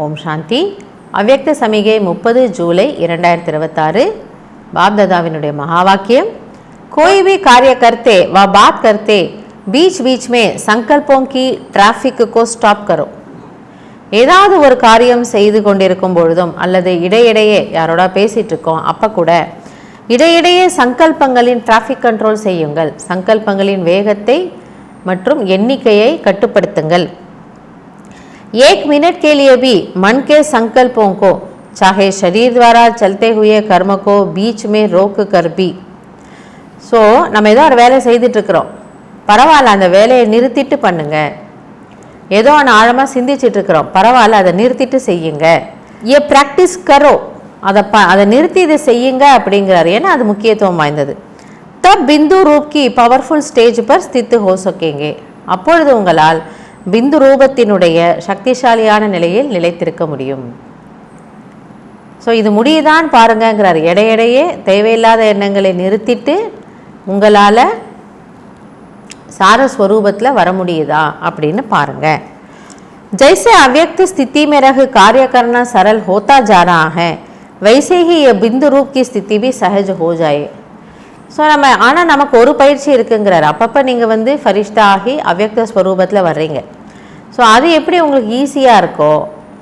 ஓம் சாந்தி. அவ்யக்த சமிகை 30 ஜூலை 2026. बाप दादाविनुடைய महावाक्यम, कोई भी कार्य करते व बात करते बीच बीच में संकल्पों की ट्रैफिक को स्टॉप करो. ஏதாவது ஒரு காரியம் செய்து கொண்டிருக்கும் பொழுதும் அல்லது இடையிடையே யாரோட பேசிட்டு இருக்கோம் அப்போ கூட இடையிடையே சங்கல்பங்களின் டிராஃபிக் கண்ட்ரோல் செய்யுங்கள். சங்கல்பங்களின் வேகத்தை மற்றும் எண்ணிக்கையை கட்டுப்படுத்துங்கள். 1 मिनट के लिए भी मन के संकल्पों को चाहे शरीर द्वारा चलते हुए कर्म को बीच में रोक कर भी. ஸோ நம்ம ஏதோ ஒரு வேலை செய்துட்ருக்குறோம், பரவாயில்ல அந்த வேலையை நிறுத்திட்டு பண்ணுங்க. ஏதோ ஒன்று ஆழமாக சிந்திச்சிட்ருக்குறோம், பரவாயில்ல அதை நிறுத்திட்டு செய்யுங்க. ஏ ப்ராக்டிஸ் கரோ, அதை நிறுத்தி இதை செய்யுங்க அப்படிங்கிறாரு. ஏன்னா அது முக்கியத்துவம் வாய்ந்தது. தப் பிந்து ரூப் கி பவர்ஃபுல் ஸ்டேஜ் பர் ஸ்தித் ஹோ சகேங்கே. அப்பொழுது உங்களால் பிந்து ரூபத்தினுடைய சக்திசாலியான நிலையில் நிலைத்திருக்க முடியும். ஸோ இது முடியுதான் பாருங்கிறார். இடையிடையே தேவையில்லாத எண்ணங்களை நிறுத்திட்டு உங்களால் சாரஸ்வரூபத்தில் வர முடியுதா அப்படின்னு பாருங்க. जैसे अव्यक्त स्थिति में रह कार्य करना सरल होता जा रहा है, वैसे ही ये बिंदु रूप की स्थिति भी सहज हो जाए. ஸோ ஆனால் நமக்கு ஒரு பயிற்சி இருக்குங்கிறார். அப்பப்போ நீங்கள் ஃபரிஷ்தா ஆகி அவ்யக்த ஸ்வரூபத்தில் வர்றீங்க. ஸோ அது எப்படி உங்களுக்கு ஈஸியாக இருக்கோ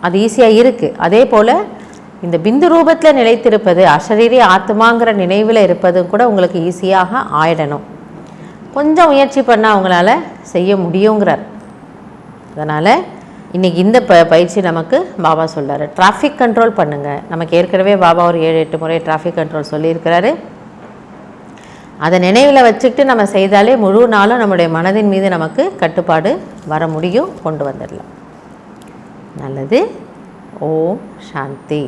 அது ஈஸியாக இருக்குது. அதே போல் இந்த பிந்து ரூபத்தில் நிலைத்திருப்பது, அசரீரி ஆத்மாங்கிற நினைவில் இருப்பது கூட உங்களுக்கு ஈஸியாக ஆயிடணும். கொஞ்சம் முயற்சி பண்ணால் அவங்களால செய்ய முடியுங்கிறார். அதனால் இன்றைக்கி இந்த பயிற்சி நமக்கு பாபா சொல்கிறார். டிராஃபிக் கண்ட்ரோல் பண்ணுங்கள். நமக்கு ஏற்கனவே பாபா ஒரு 7-8 முறை டிராஃபிக் கண்ட்ரோல் சொல்லியிருக்கிறாரு. அதை நினைவில் வச்சுக்கிட்டு நம்ம செய்தாலே முழு நாளும் நம்முடைய மனதின் மீது நமக்கு கட்டுப்பாடு வர முடியும், கொண்டு வந்துடலாம். நல்லது. ஓம் சாந்தி.